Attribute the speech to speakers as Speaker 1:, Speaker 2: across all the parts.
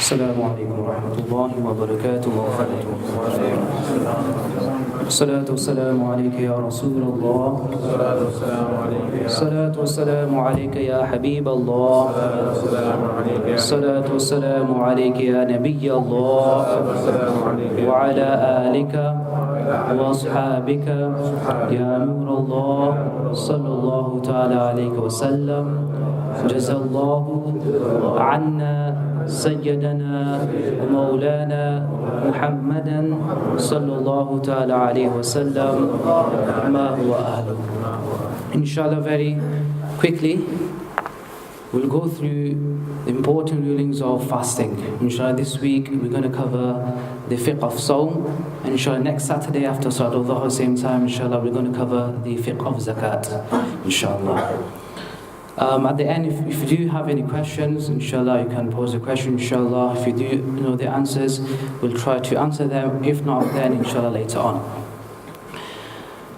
Speaker 1: السلام عليكم ورحمة الله وبركاته وبركاته. الصلاة والسلام عليك يا رسول الله. الصلاة والسلام عليك يا حبيب الله. الصلاة والسلام عليك يا نبي الله وعلى آلك وأصحابك يا نور الله صلى الله تعالى عليه وسلم. جزا الله عنا سيدنا ومولانا محمدا صلى الله تعالى عليه وسلم ما هو أهله. Inshallah, very quickly we'll go through the important rulings of fasting. Inshallah, this week we're going to cover the Fiqh of Sawm, and inshallah next Saturday after Salat al-Dhuhr, same time, inshallah we're going to cover the Fiqh of Zakat, inshallah. At the end, if you do have any questions, inshallah, you can pose a question, inshallah. If you do know the answers, we'll try to answer them. If not, then inshallah later on.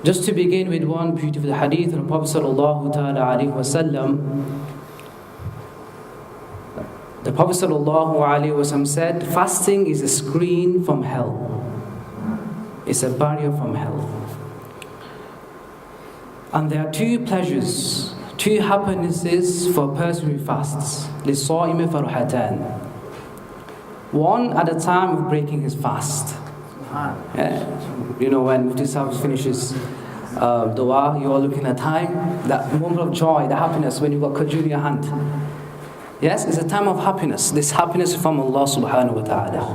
Speaker 1: Just to begin with one beautiful hadith of the Prophet sallallahu ta'ala alaihi wasallam. The Prophet sallallahu alaihi wasallam said, fasting is a screen from hell. It's a barrier from hell. And there are two pleasures, two happinesses for a person who fasts. لِلصَّائِمِ فَرْحَتَانِ. One at the time of breaking his fast. You know, when Mufti Sahib finishes dua, you are looking at time, that moment of joy, the happiness when you got Qadri in your hand. Yes, it's a time of happiness. This happiness is from Allah subhanahu wa ta'ala.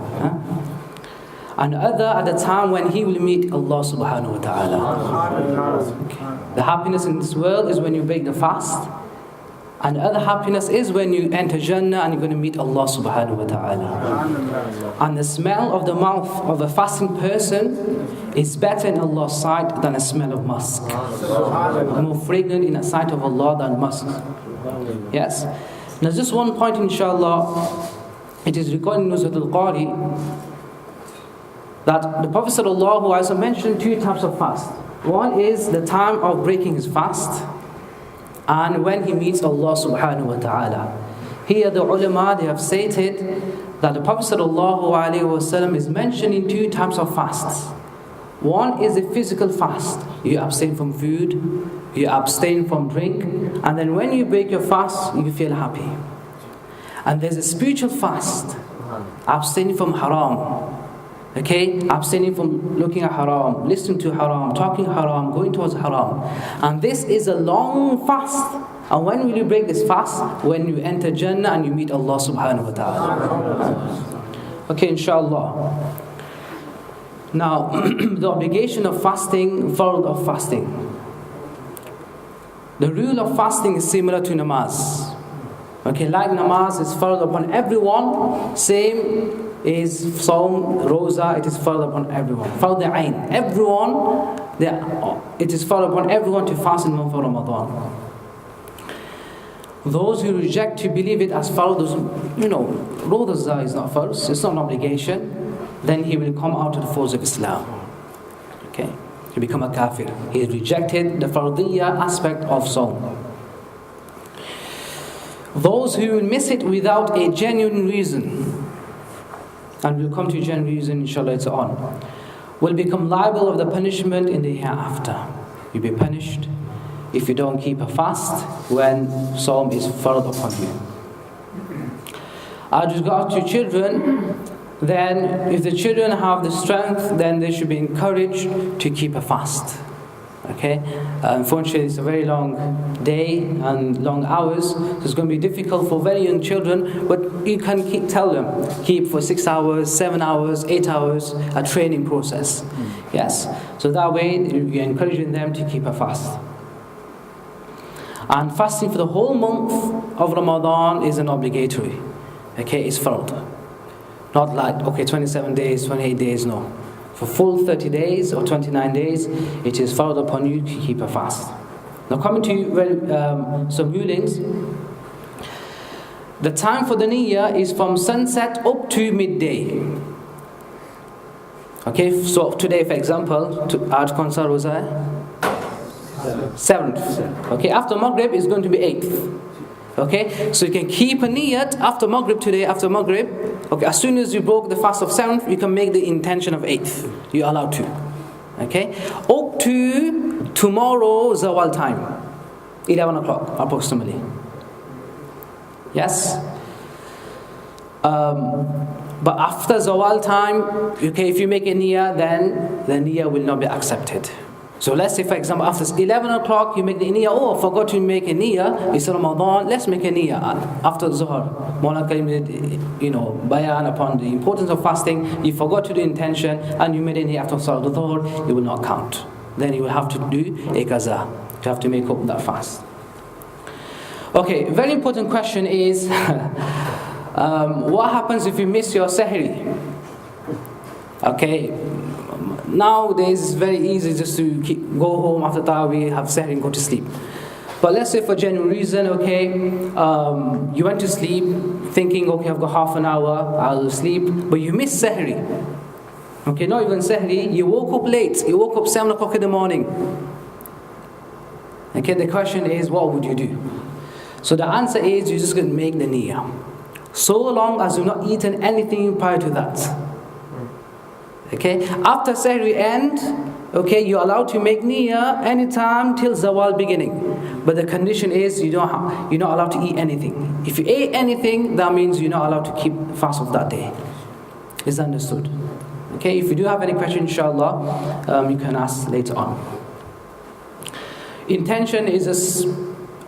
Speaker 1: And other at the time when he will meet Allah subhanahu wa ta'ala. The happiness in this world is when you break the fast. And other happiness is when you enter Jannah and you're going to meet Allah subhanahu wa ta'ala. And the smell of the mouth of a fasting person is better in Allah's sight than a smell of musk. More fragrant in the sight of Allah than musk. Yes. Now just one point, inshallah. It is recorded in Nuzhatul Qari that the Prophet ﷺ mentioned two types of fast. One is the time of breaking his fast, and when he meets Allah subhanahu wa ta'ala. Here the ulama, they have stated that the Prophet ﷺ is mentioning two types of fasts. One is a physical fast. You abstain from food, you abstain from drink, and then when you break your fast, you feel happy. And there's a spiritual fast, abstaining from haram. Okay, abstaining from looking at haram, listening to haram, talking haram, going towards haram. And this is a long fast. And when will you break this fast? When you enter Jannah and you meet Allah subhanahu wa ta'ala. Okay, inshallah. Now, the obligation of fasting, fard of fasting. The rule of fasting is similar to namaz. Okay, like namaz is fard upon everyone, same is Sawm, Rosa, it is fard upon everyone. Fard ayn. Everyone, it is fard upon everyone to fast in the month of Ramadan. Those who reject to believe it as fard, Rosa is not fard, it's not an obligation, then he will come out of the folds of Islam. Okay, he become a kafir. He has rejected the fardiyya aspect of Sawm. Those who will miss it without a genuine reason, and we'll come to genuine reason inshallah later on, will become liable of the punishment in the hereafter. You'll be punished if you don't keep a fast when Sawm is fard upon you. As regards to children, then if the children have the strength, then they should be encouraged to keep a fast. Okay, unfortunately it's a very long day and long hours, so it's going to be difficult for very young children, but you can tell them, keep for 6 hours, 7 hours, 8 hours, a training process. Yes, so that way you're encouraging them to keep a fast. And fasting for the whole month of Ramadan is an obligatory. Okay, it's fard. Not like, 27 days, 28 days, no. For full 30 days or 29 days, it is fard upon you to keep a fast. Now coming to some rulings. The time for the niyyah is from sunset up to midday. Okay, so today for example, Aaj kaun sa roza hai? 7th. Okay, after Maghrib is going to be 8th. Okay, so you can keep a niyat after Maghrib today, after Maghrib. Okay, as soon as you broke the fast of 7th, you can make the intention of 8th. You're allowed to. Okay, up to tomorrow Zawal time, 11 o'clock approximately. Yes. But after Zawal time, okay, if you make a niyyah, then the niyyah will not be accepted. So let's say, for example, after 11 o'clock, you make the niyyah. Oh, I forgot to make a niyyah. It's Ramadan. Let's make a niyyah after Zuhr. Maulana did, bayan upon the importance of fasting. You forgot to do intention, and you made a niyyah after Salat al-Dhuhr. It will not count. Then you will have to do a qaza. You have to make up that fast. Okay, very important question is, what happens if you miss your sahri? Okay. Nowadays it's very easy just to go home after Taraweeh, have sahri and go to sleep. But let's say for genuine reason, okay, you went to sleep thinking, okay, I've got half an hour, I'll sleep, but you missed sahri. Okay, not even sahri, you woke up late, you woke up 7 o'clock in the morning. Okay, the question is, what would you do? So the answer is, you're just going to make the niyyah. So long as you've not eaten anything prior to that. Okay, after Sahri end, okay, you're allowed to make niyyah anytime till Zawal beginning. But the condition is you're not allowed to eat anything. If you ate anything, that means you're not allowed to keep fast of that day. Is understood? Okay, if you do have any questions, inshallah, you can ask later on. Intention is a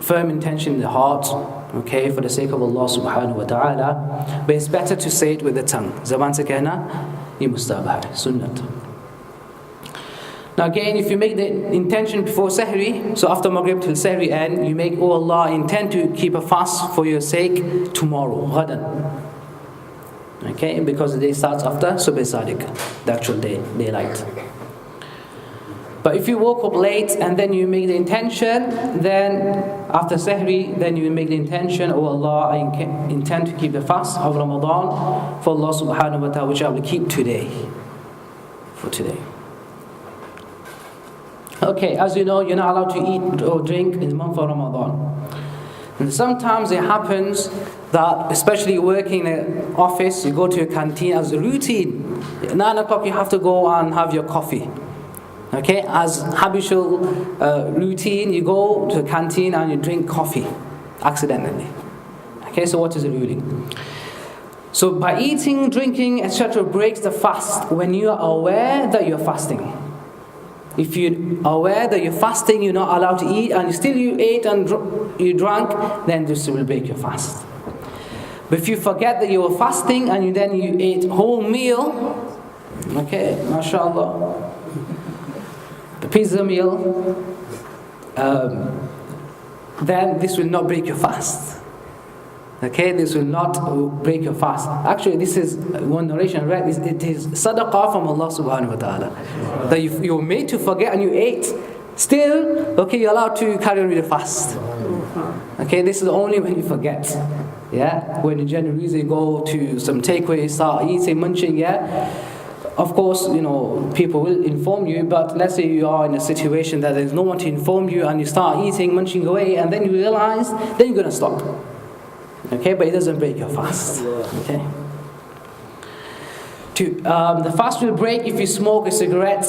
Speaker 1: firm intention in the heart, okay, for the sake of Allah subhanahu wa ta'ala. But it's better to say it with the tongue. Zaban se kehna ye mustab hai, sunnat. Now again, if you make the intention before Sahri, so after Maghrib till Sahri end, you make, oh Allah, I intend to keep a fast for your sake tomorrow, ghadan. Okay, because the day starts after Subh Sadiq, the actual day, daylight. But if you woke up late and then you make the intention, then after Sahri, then you make the intention, oh Allah, I intend to keep the fast of Ramadan for Allah subhanahu wa ta'ala, which I will keep today, for today. Okay, as you know, you're not allowed to eat or drink in the month of Ramadan. And sometimes it happens that, especially working in an office, you go to a canteen as a routine. At 9 o'clock you have to go and have your coffee. Okay, as habitual routine, you go to a canteen and you drink coffee accidentally. Okay, so what is the ruling? So by eating, drinking, etc. breaks the fast when you are aware that you're fasting. If you're aware that you're fasting, you're not allowed to eat, and still you ate and you drank, then this will break your fast. But if you forget that you were fasting and then you ate whole meal, okay, mashallah, the pizza meal, then this will not break your fast. Okay, this will not break your fast. Actually, this is one narration, right? It is sadaqah from Allah subhanahu wa ta'ala. That you were made to forget and you ate. Still, okay, you're allowed to carry on with the fast. Okay, this is only when you forget. Yeah, when you generally go to some takeaway, start eating, munching, yeah. Of course, people will inform you, but let's say you are in a situation that there's no one to inform you and you start eating, munching away, and then you realize, then you're going to stop. Okay, but it doesn't break your fast. Okay. The fast will break if you smoke a cigarette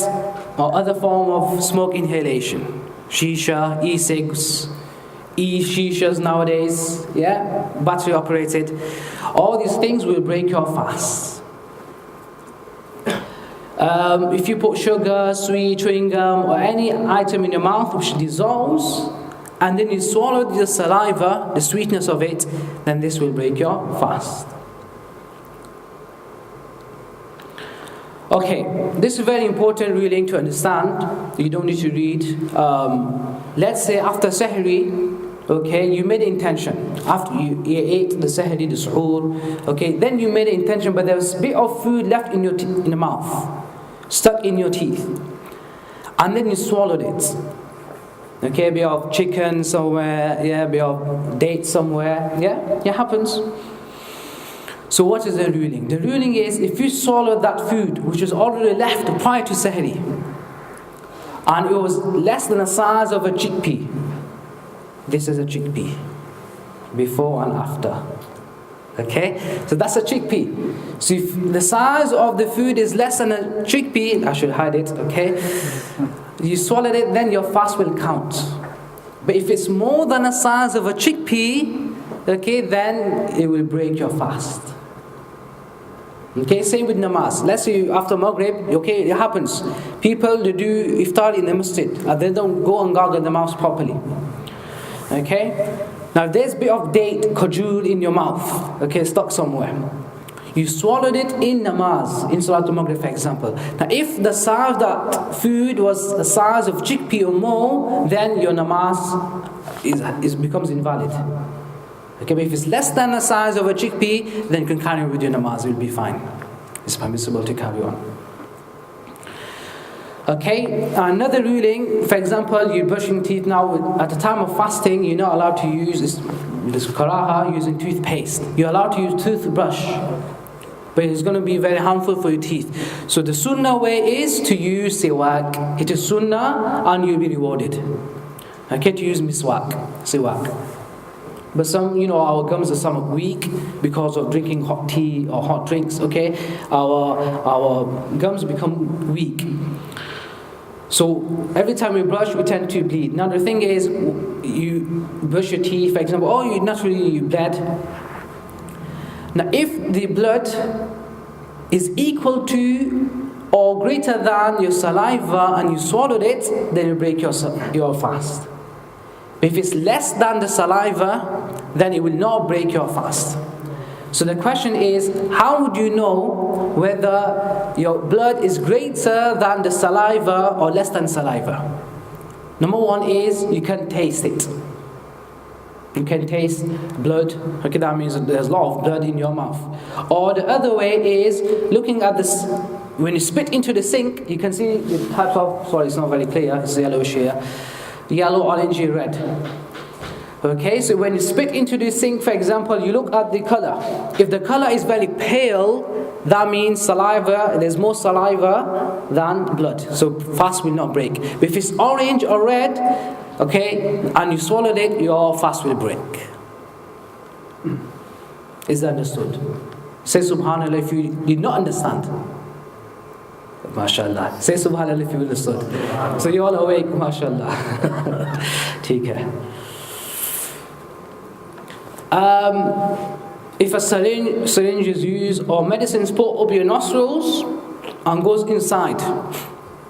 Speaker 1: or other form of smoke inhalation. Shisha, e-cigs, e-shishas nowadays, yeah, battery operated. All these things will break your fast. If you put sugar, sweet, chewing gum, or any item in your mouth which dissolves, and then you swallow the saliva, the sweetness of it, then this will break your fast. Okay, this is very important ruling to understand. You don't need to read. Let's say after Sahri, okay, you made intention. After you ate the Sahri, the suhoor, okay, then you made an intention, but there was a bit of food left in your in the mouth, stuck in your teeth, and then you swallowed it. Okay, a bit of chicken somewhere, yeah, a bit of date somewhere, yeah, it happens. So what is the ruling? The ruling is, if you swallow that food which was already left prior to Sahri, and it was less than the size of a chickpea, this is a chickpea, before and after. Okay, so that's a chickpea. So if the size of the food is less than a chickpea, I should hide it, okay? You swallowed it, then your fast will count. But if it's more than the size of a chickpea, okay, then it will break your fast. Okay, same with namaz. Let's say after Maghrib, okay, it happens. People, they do iftar in the masjid, and they don't go and gargle the mouth properly. Okay? Now, if there's a bit of date, khajur in your mouth, okay, stuck somewhere. You swallowed it in namaz, in Salatul Maghrib, for example. Now, if the size of that food was the size of chickpea or more, then your namaz becomes invalid. Okay, but if it's less than the size of a chickpea, then you can carry on with your namaz, it will be fine. It's permissible to carry on. Okay, another ruling, for example, you're brushing teeth now, at the time of fasting, you're not allowed to use this karaha, using toothpaste. You're allowed to use toothbrush, but it's going to be very harmful for your teeth. So the sunnah way is to use siwak. It is sunnah and you'll be rewarded. Okay, to use siwak. But some, our gums are somewhat weak because of drinking hot tea or hot drinks, okay? Our gums become weak. So every time we brush, we tend to bleed. Now the thing is, you brush your teeth, for example, you naturally bled. Now if the blood is equal to or greater than your saliva and you swallowed it, then you break your fast. But if it's less than the saliva, then it will not break your fast. So the question is, how would you know whether your blood is greater than the saliva or less than saliva? Number one is, you can taste it. You can taste blood. Okay, that means there's a lot of blood in your mouth. Or the other way is, looking at this, when you spit into the sink, you can see the types of, sorry, it's not very clear, it's yellowish here. Yellow, orangey, red. Okay, so when you spit into the sink, for example, you look at the color. If the color is very pale, that means saliva, there's more saliva than blood. So fast will not break. But if it's orange or red, okay, and you swallowed it, your fast will break. Is that understood? Say subhanallah if you did not understand. MashaAllah. Say subhanallah if you understood. So you're all awake, MashaAllah. Take care. If a syringe is used or medicine is put up your nostrils and goes inside,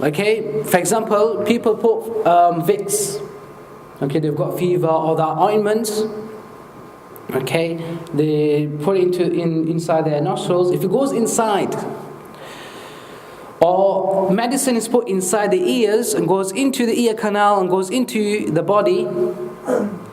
Speaker 1: okay, for example, people put Vicks, okay, they've got fever, or that ointment, okay, they put it inside their nostrils. If it goes inside, or medicine is put inside the ears and goes into the ear canal and goes into the body,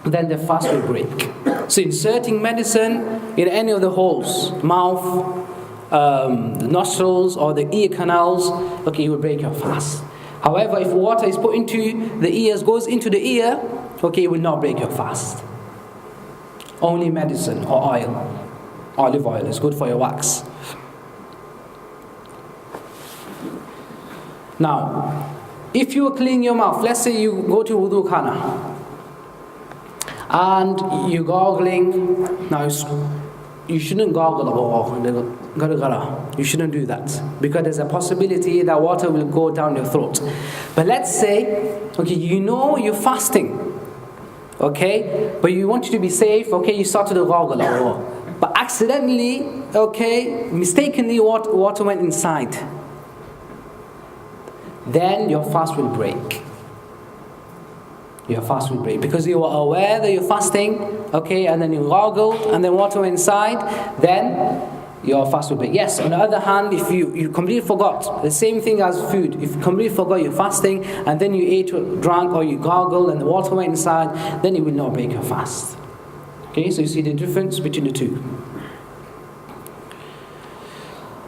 Speaker 1: then the fast will break. So inserting medicine in any of the holes, mouth, the nostrils or the ear canals, okay, you will break your fast. However, if water is put into the ears, goes into the ear, okay, it will not break your fast. Only medicine or oil, olive oil is good for your wax. Now, if you clean your mouth, let's say you go to wudu khana and you're gargling. Now, you shouldn't gargle. You shouldn't do that, because there's a possibility that water will go down your throat. But let's say, okay, you know you're fasting, okay, but you want to be safe, okay, you started to gargle, but accidentally, okay, mistakenly water went inside. Then your fast will break. Your fast will break because you are aware that you're fasting, okay, and then you gargle and then water went inside, then your fast will break. Yes, on the other hand, if you completely forgot, the same thing as food, if you completely forgot you're fasting and then you ate or drank or you gargled and the water went inside, then it will not break your fast. Okay, so you see the difference between the two.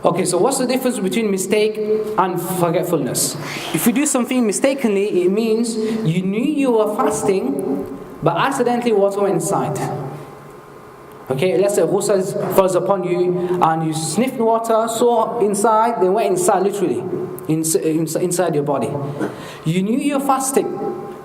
Speaker 1: Okay, so what's the difference between mistake and forgetfulness? If you do something mistakenly, it means you knew you were fasting, but accidentally water went inside. Okay, let's say ghusl falls upon you and you sniffed water, saw inside, then went inside literally, inside your body. You knew you're fasting,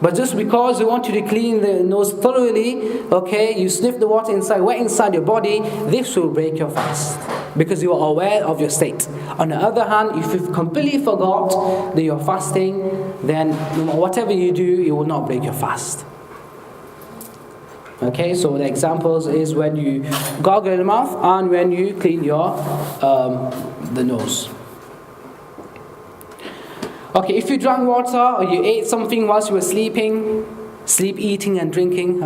Speaker 1: But just because you want you to clean the nose thoroughly, okay, you sniff the water inside, wet inside your body, this will break your fast. Because you are aware of your state. On the other hand, if you've completely forgot that you're fasting, then whatever you do, it will not break your fast. Okay, so the examples is when you gargle the mouth and when you clean your the nose. Okay, if you drank water or you ate something whilst you were sleeping, eating and drinking,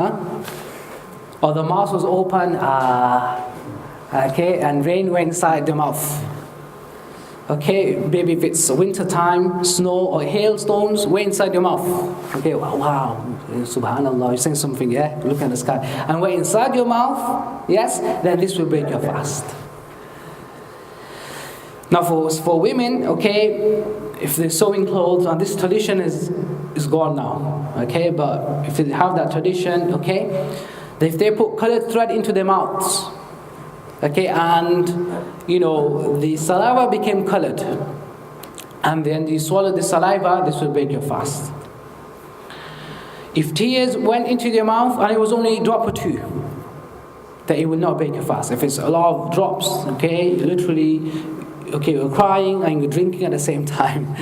Speaker 1: or the mouth was open, okay, and rain went inside the mouth. Okay, maybe if it's winter time, snow or hailstones went inside your mouth. Okay, wow, subhanallah, you're saying something, yeah? Look at the sky. And went inside your mouth, yes, then this will break your fast. Now for women, okay, if they're sewing clothes, and this tradition is gone now, okay, but if they have that tradition, okay, if they put colored thread into their mouths, okay, and the saliva became colored, and then you swallow the saliva, this will break your fast. If tears went into your mouth and it was only a drop or two, then it will not break your fast. If it's a lot of drops, okay, literally, okay, you're crying and you're drinking at the same time,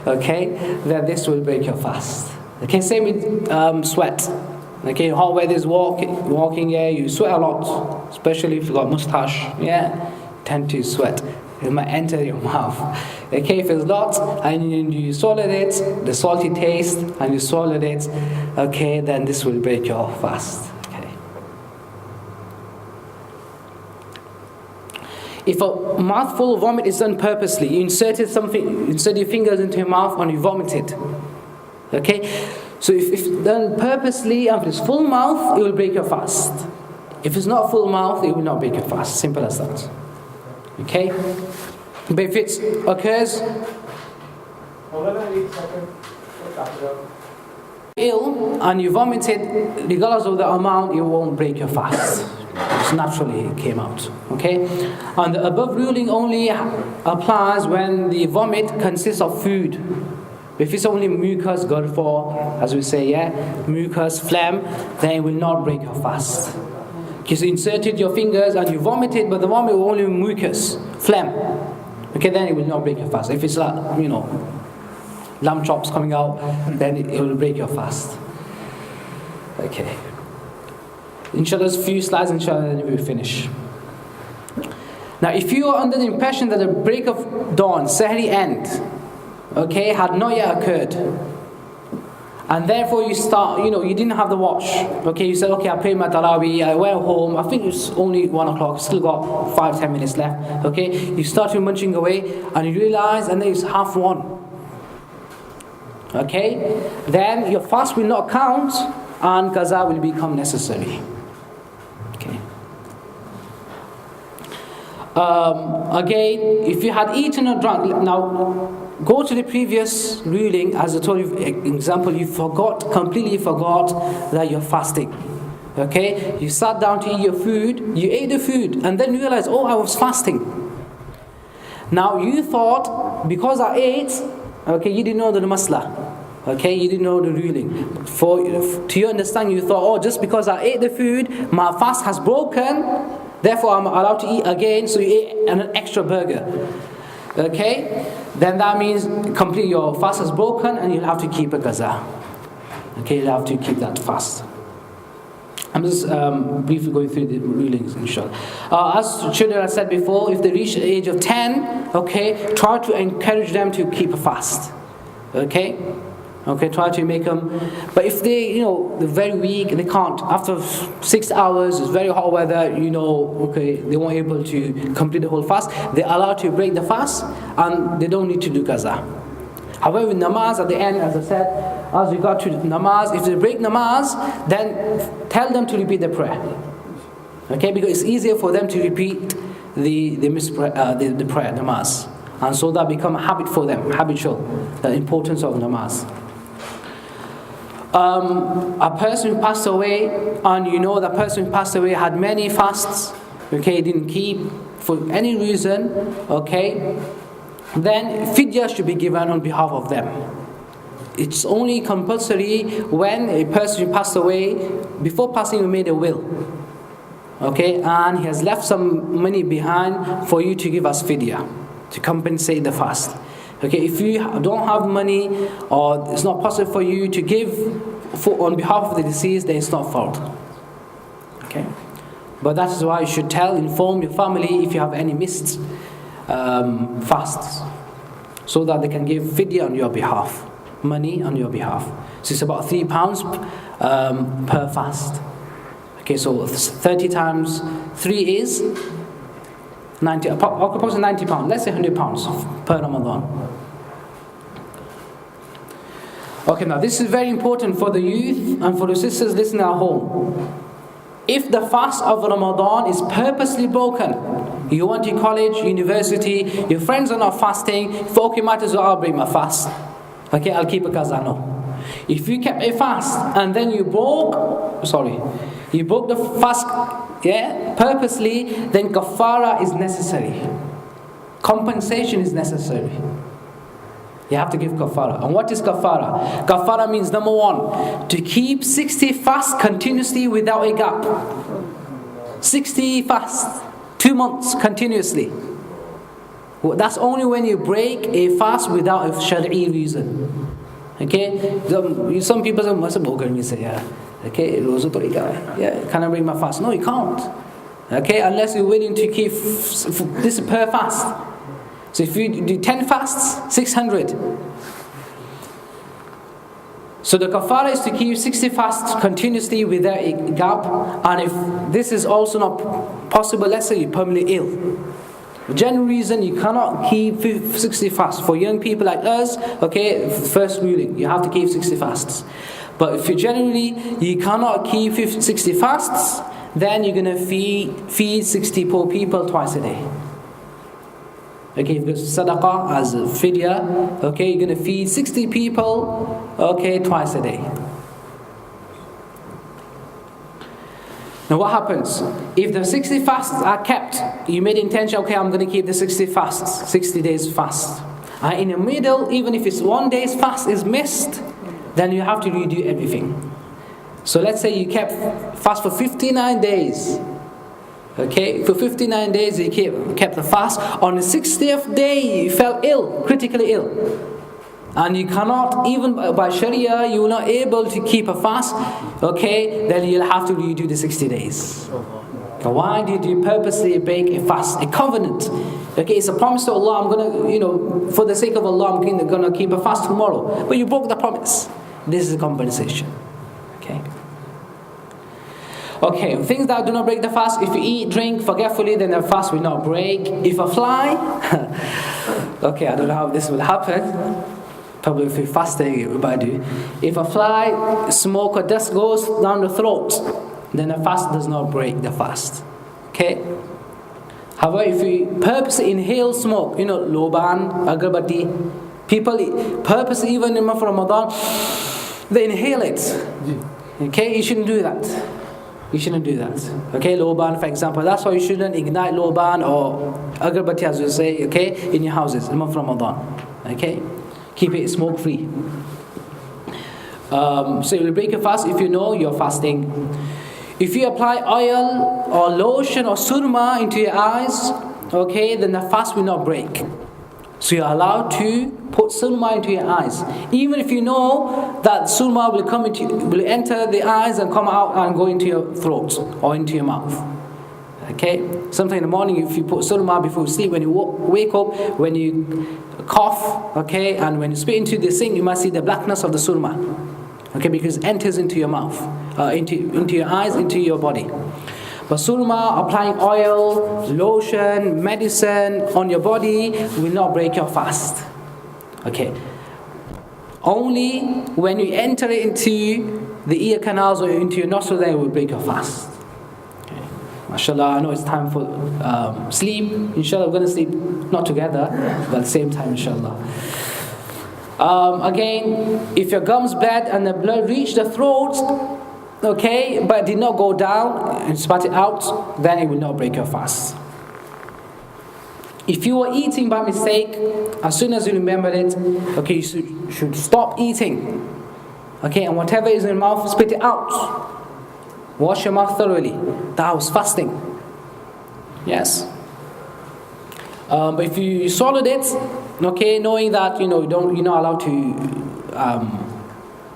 Speaker 1: okay, then this will break your fast. Okay, same with sweat. Okay, hot weather is walking, yeah, you sweat a lot, especially if you've got mustache, yeah, tend to sweat. It might enter your mouth. Okay, if it's not, and you swallowed it, the salty taste, and you swallowed it, okay, then this will break your fast. Okay. If a mouthful of vomit is done purposely, you insert your fingers into your mouth and you vomit it. Okay? So if done purposely and if it's full mouth, it will break your fast. If it's not full mouth, it will not break your fast. Simple as that. Okay? But if it occurs ill and you vomited, regardless of the amount, it won't break your fast. It naturally came out. Okay? And the above ruling only applies when the vomit consists of food. If it's only mucus, good for, as we say, yeah, mucus, phlegm, then it will not break your fast. Because you inserted your fingers and you vomited, but the vomit will only mucus, phlegm. Okay, then it will not break your fast. If it's like, lamb chops coming out, then it will break your fast. Okay. Inshallah, a few slides, inshallah, then we will finish. Now, if you are under the impression that the break of dawn, Sahri end, okay, had not yet occurred, and therefore you start, you didn't have the watch, okay, you said, okay, I prayed my Tarawih, I went home, I think it's only 1 o'clock, still got 5-10 minutes left, okay, you started munching away, and you realize, and then it's 1:30, okay, then your fast will not count, and qaza will become necessary. Okay. Again, if you had eaten or drunk, now go to the previous ruling, as I told you, example, you completely forgot that you're fasting. Okay? You sat down to eat your food, you ate the food, and then you realized, I was fasting. Now you thought, because I ate, okay, you didn't know the masla. Okay, you didn't know the ruling. To your understanding, you thought, just because I ate the food, my fast has broken, therefore I'm allowed to eat again, so you ate an extra burger. Okay? Then that means completely your fast is broken and you'll have to keep a qaza. Okay, you'll have to keep that fast. I'm just briefly going through the rulings, inshallah. As children, I said before, if they reach the age of 10, okay, try to encourage them to keep a fast. Okay? Okay, try to make them, but if they, they're very weak, they can't. After 6 hours, it's very hot weather, okay, they won't able to complete the whole fast. They're allowed to break the fast, and they don't need to do qaza. However, with namaz at the end, as I said, as regard to namaz, if they break namaz, then tell them to repeat the prayer. Okay, because it's easier for them to repeat the prayer, namaz. And so that become a habit for them, habitual, the importance of namaz. A person who passed away, and that person who passed away had many fasts, okay, didn't keep for any reason, okay, then fidya should be given on behalf of them. It's only compulsory when a person passed away, before passing he made a will. Okay, and he has left some money behind for you to give as fidya, to compensate the fast. Okay, if you don't have money or it's not possible for you to give on behalf of the deceased, then it's not fault. Okay, but that is why you should inform your family if you have any missed fasts, so that they can give fidya on your behalf, money on your behalf. So it's about £3 per fast. Okay, so 30 times 3 is 90, approximately £90. Let's say £100 per Ramadan. Okay, now this is very important for the youth and for the sisters listening at home. If the fast of Ramadan is purposely broken, you went to college, university, your friends are not fasting, okay, might as well I'll break my fast. Okay, I'll keep it because I know. If you kept a fast and then you broke the fast, purposely, then kafara is necessary. Compensation is necessary. You have to give kafara. And what is kafara? Kafara means, number one, to keep 60 fasts continuously without a gap. 60 fasts, 2 months continuously. That's only when you break a fast without a shari'i reason. Okay? Some people say, okay, can I break my fast? No, you can't. Okay, unless you're willing to keep this per fast. So if you do 10 fasts, 600. So the kafara is to keep 60 fasts continuously without a gap. And if this is also not possible, let's say you're permanently ill. General reason you cannot keep 60 fasts. For young people like us, okay, first ruling, you have to keep 60 fasts. But if you cannot keep 60 fasts, then you're going to feed 60 poor people twice a day. Okay, because sadaqah as a fidya, okay, you're going to feed 60 people, okay, twice a day. Now what happens? If the 60 fasts are kept, you made intention, okay, I'm going to keep the 60 fasts, 60 days fast. And in the middle, even if it's 1 day's fast is missed, then you have to redo everything. So let's say you kept fast for 59 days. Okay, for 59 days you kept the fast. On the 60th day you fell ill, critically ill. And you cannot, even by Sharia, you're not able to keep a fast. Okay, then you'll have to redo the 60 days. Why did you purposely break a fast, a covenant? Okay, it's a promise to Allah, I'm going to, for the sake of Allah, I'm going to keep a fast tomorrow. But you broke the promise. This is a compensation. Okay. Okay, things that do not break the fast. If you eat, drink forgetfully, then the fast will not break. If a fly, okay, I don't know how this will happen. Probably if you're fasting, you might do. If a fly, smoke or dust goes down the throat, then the fast does not break the fast. Okay? However, if you purposely inhale smoke, loban, agarbatti, people purposely, even in Ramadan, they inhale it. Okay? You shouldn't do that. You shouldn't do that. Okay, loban, for example. That's why you shouldn't ignite loban or agarbatti, as we say, okay, in your houses in Ramadan. Okay? Keep it smoke free. So you will break your fast if you know you're fasting. If you apply oil or lotion or surma into your eyes, okay, then the fast will not break. So you're allowed to put surma into your eyes, even if you know that surma will enter the eyes and come out and go into your throat or into your mouth. Okay, sometime in the morning, if you put surma before you sleep, when you wake up, when you cough, okay, and when you spit into the sink, you must see the blackness of the surma, okay, because it enters into your mouth, into your eyes, into your body. But surma, applying oil, lotion, medicine on your body will not break your fast. Okay. Only when you enter it into the ear canals or into your nostril, then it will break your fast. Okay. MashaAllah, I know it's time for sleep. Inshallah, we're going to sleep not together, but at the same time, inshallah. Again, if your gums bled and the blood reached the throat, okay, but did not go down and spat it out, then it will not break your fast. If you were eating by mistake, as soon as you remember it, okay,
Speaker 2: should stop eating. Okay, and whatever is in your mouth, spit it out. Wash your mouth thoroughly. That was fasting. Yes. But if you swallowed it, okay, knowing that you're not allowed to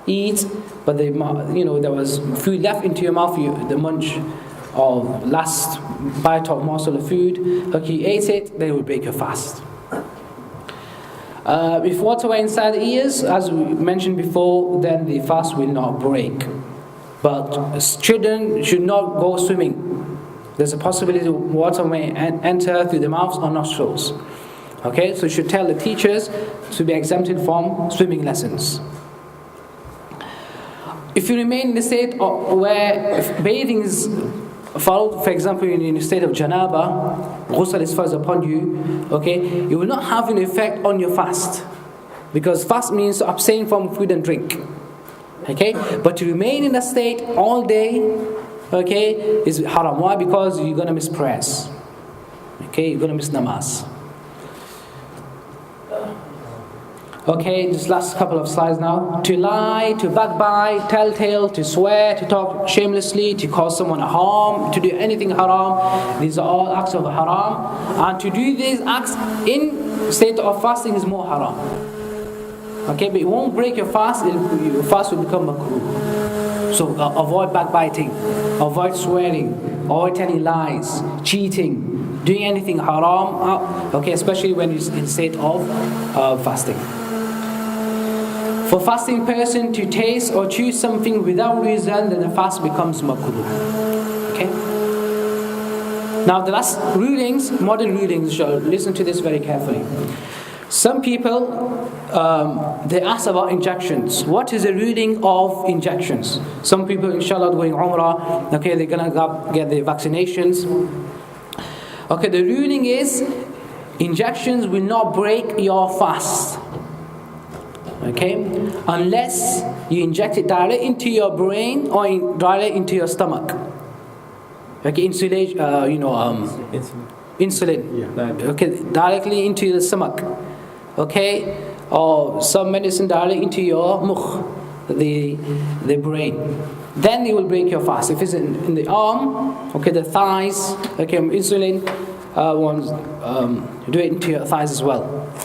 Speaker 2: eat, but there was food left into your mouth, the munch of last bite of morsel of food, okay, you ate it, then it would break your fast. If water were inside the ears, as we mentioned before, then the fast will not break. But children should not go swimming. There's a possibility water may enter through the mouth or nostrils. Okay, so you should tell the teachers to be exempted from swimming lessons. If you remain in the state where bathing is followed, for example, in a state of janaba, ghusl is first upon you, okay, it will not have an effect on your fast. Because fast means to abstain from food and drink. Okay, but to remain in a state all day, okay, is haram. Why? Because you're going to miss prayers. Okay, you're going to miss namaz. Okay, just last couple of slides now. To lie, to backbite, telltale, to swear, to talk shamelessly, to cause someone harm, to do anything haram. These are all acts of haram. And to do these acts in state of fasting is more haram. Okay, but it won't break your fast. Your fast will become makruh. So avoid backbiting, avoid swearing, avoid telling lies, cheating, doing anything haram. Okay, especially when it's in state of fasting. For fasting person to taste or choose something without reason, then the fast becomes makruh. Okay. Now the last rulings, modern rulings, shall listen to this very carefully. Some people, they ask about injections. What is the ruling of injections? Some people, inshallah, going Umrah, okay, they're going to get the vaccinations. Okay, the ruling is, injections will not break your fast. Okay, unless you inject it directly into your brain or directly into your stomach. Okay, insulin. Yeah. Okay, directly into the stomach. Okay, or some medicine directly into your mukh, the brain. Then it will break your fast. If it's in the arm, okay, the thighs, okay, insulin do it into your thighs as well.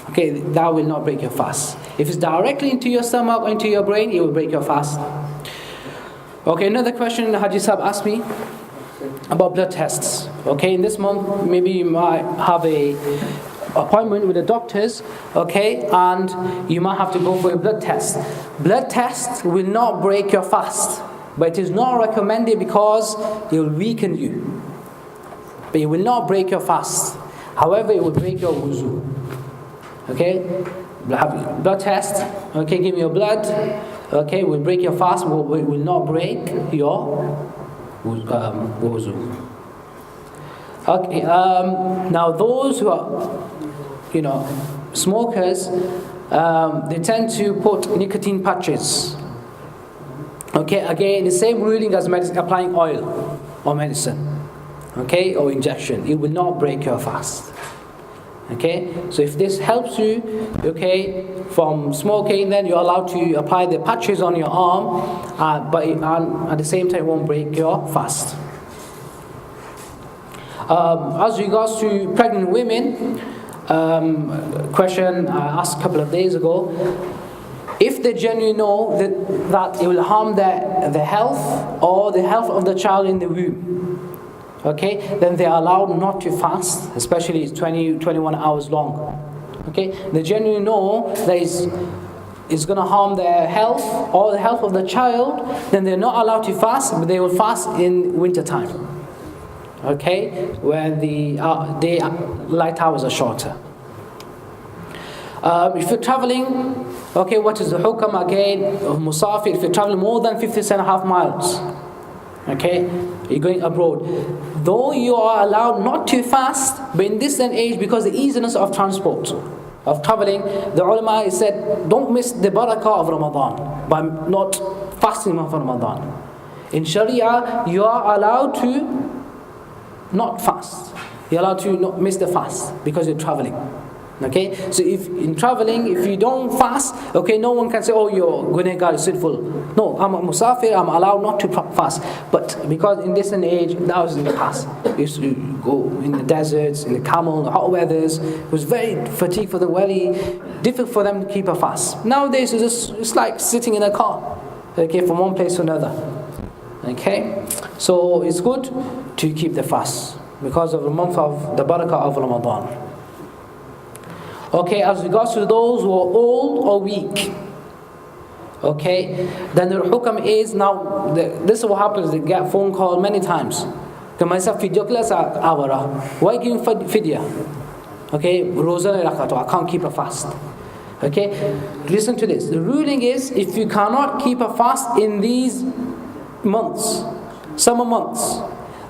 Speaker 2: Okay, that will not break your fast. If it's directly into your stomach or into your brain, it will break your fast. Okay, another question Haji Sahab asked me about blood tests. Okay, in this month, maybe you might have a appointment with the doctors, okay, and you might have to go for a blood test. Blood tests will not break your fast, but it is not recommended because it will weaken you. But it will not break your fast. However, it will break your wuzu. Okay, blood test. Okay, give me your blood. Okay, will break your fast. Will not break your wuzu. Okay. Now those who are, smokers, they tend to put nicotine patches. Okay, again, the same ruling as applying oil or medicine. Okay, or injection. It will not break your fast. Okay, so if this helps you, okay, from smoking, then you're allowed to apply the patches on your arm, but at the same time, it won't break your fast. As regards to pregnant women, question I asked a couple of days ago, if they genuinely know that it will harm their health or the health of the child in the womb, okay, then they are allowed not to fast, especially it's 21 hours long. Okay, they genuinely know that it's going to harm their health or the health of the child, then they're not allowed to fast, but they will fast in winter time. Okay, where the day light hours are shorter. If you're traveling, okay, what is the hukam again of musafir? If you're traveling more than 56.5 miles, okay, you're going abroad, though you are allowed not to fast, but in this day and age, because the easiness of transport, of traveling, the ulama said, don't miss the barakah of Ramadan by not fasting of Ramadan. In Sharia, you are allowed to not fast. You're allowed to not miss the fast because you're traveling. Okay, so if in traveling, if you don't fast, okay, no one can say, oh, you're gunegar, you're sinful. No, I'm a musafir, I'm allowed not to fast. But because in this age, that was in the past. We used to go in the deserts, in the camel, the hot weathers. It was very fatigued for them, very difficult for them to keep a fast. Nowadays, it's like sitting in a car, okay, from one place to another. Okay, so it's good to keep the fast because of the month of the barakah of Ramadan. Okay, as regards to those who are old or weak, okay, then the hukam is now, this is what happens, they get phone call many times. Why giving fidya? Okay, I can't keep a fast. Okay, listen to this. The ruling is, if you cannot keep a fast in these months, summer months,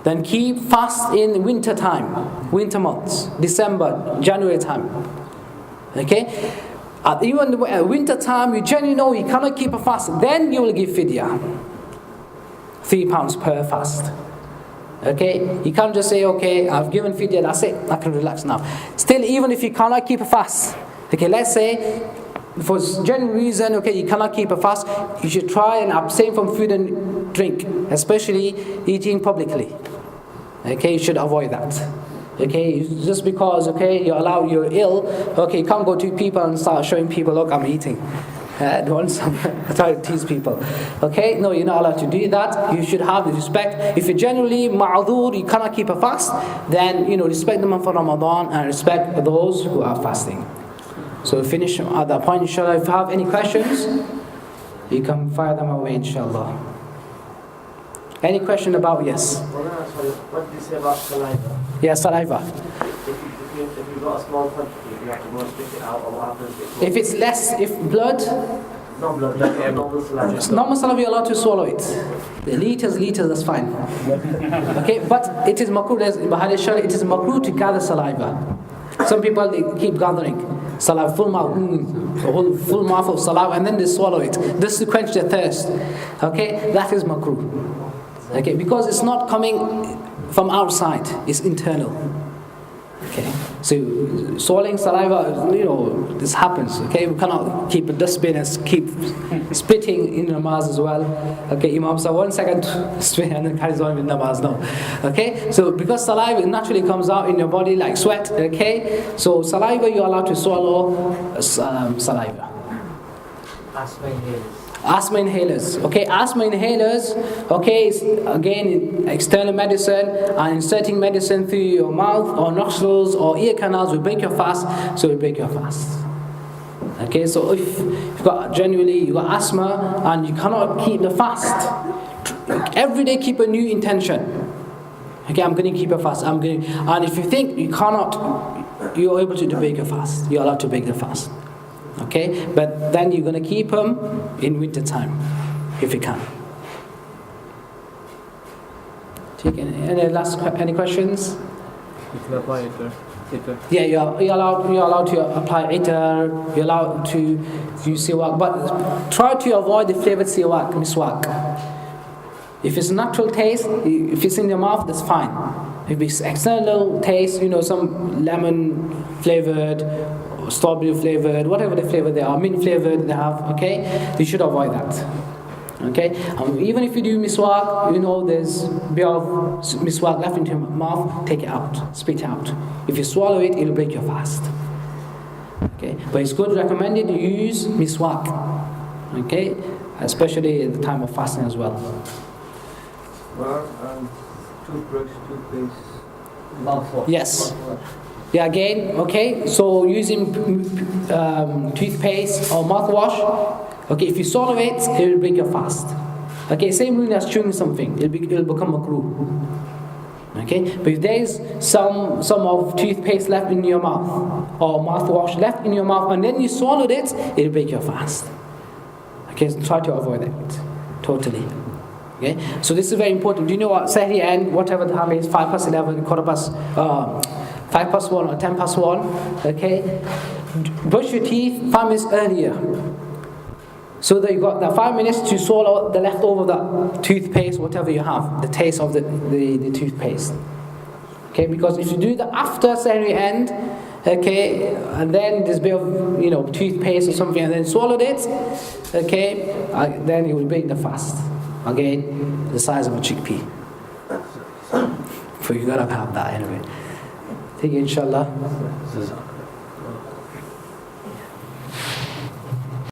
Speaker 2: then keep fast in winter time, winter months, December, January time. Okay, even the winter time, you generally know you cannot keep a fast, then you will give fidya, £3 per fast. Okay, you can't just say, okay, I've given fidya, that's it, I can relax now. Still, even if you cannot keep a fast, okay, let's say for general reason, okay, you cannot keep a fast, you should try and abstain from food and drink, especially eating publicly. Okay, you should avoid that. Okay, just because, okay, you're ill, okay, you can't go to people and start showing people, look, I'm eating. Don't try to tease people. Okay, no, you're not allowed to do that. You should have the respect. If you're generally ma'adhur, you cannot keep a fast, then, respect the month of Ramadan and respect those who are fasting. So we finish at that point, inshallah. If you have any questions, you can fire them away, inshallah. Any question about, yes?
Speaker 3: What did you say about saliva?
Speaker 2: Yeah, saliva.
Speaker 3: If you've got a small quantity, you have to go and spit it out, or what happens?
Speaker 2: If it's less, if blood,
Speaker 3: no blood, like normal saliva.
Speaker 2: normal saliva, you're allowed to swallow it. The liters, that's fine. Okay, but it is makruh, it is makruh to gather saliva. Some people, they keep gathering saliva, full mouth, a whole full mouth of saliva, and then they swallow it. This to quench their thirst. Okay, that is makruh. Okay, because it's not coming from outside, it's internal. Okay, so swallowing saliva, this happens. Okay, we cannot keep a dustbin and keep spitting in namaz as well. Okay, Imam said 1 second spit and then carries on with namaz. No. Okay, so because saliva naturally comes out in your body like sweat. Okay, so saliva you're allowed to swallow saliva. Asthma inhalers. Okay, asthma inhalers, okay, is again external medicine, and inserting medicine through your mouth or nostrils or ear canals will break your fast, so it will break your fast. Okay, so if you've got asthma and you cannot keep the fast, every day keep a new intention. Okay, I'm going to keep a fast. And if you think you cannot, you're able to break your fast. You're allowed to break the fast. Okay, but then you're going to keep them in winter time, if you can. Any questions?
Speaker 4: You can apply it there.
Speaker 2: Yeah, you're allowed to apply itar, you're allowed to use siwak, but try to avoid the flavored siwak, miswak. If it's natural taste, if it's in your mouth, that's fine. If it's external taste, some lemon flavored, strawberry flavored, whatever the flavor they are, mint flavored they have, okay, you should avoid that. Okay, even if you do miswak, there's a bit of miswak left into your mouth, take it out, spit it out. If you swallow it, it'll break your fast. Okay, but it's good, recommended to use miswak. Okay, especially at the time of fasting as well.
Speaker 4: Toothbrush, toothpaste,
Speaker 3: Mouthwash.
Speaker 2: Yes. Yeah, again, okay, so using toothpaste or mouthwash, okay, if you swallow it, it will break your fast. Okay, same rule as chewing something, it'll become makruh. Okay, but if there is some of toothpaste left in your mouth, or mouthwash left in your mouth, and then you swallowed it, it'll break your fast. Okay, so try to avoid that, totally. Okay, so this is very important. Do you know what Sahri and whatever the time is, 11, 1:05 or 1:10. Okay, brush your teeth 5 minutes earlier, so that you got that 5 minutes to swallow the leftover that toothpaste, whatever you have, the taste of the toothpaste. Okay, because if you do that after Sahri end, okay, and then this bit of, toothpaste or something, and then swallowed it, okay, then you will break the fast. Again, the size of a chickpea. So you gotta have that anyway. Take it, inshallah.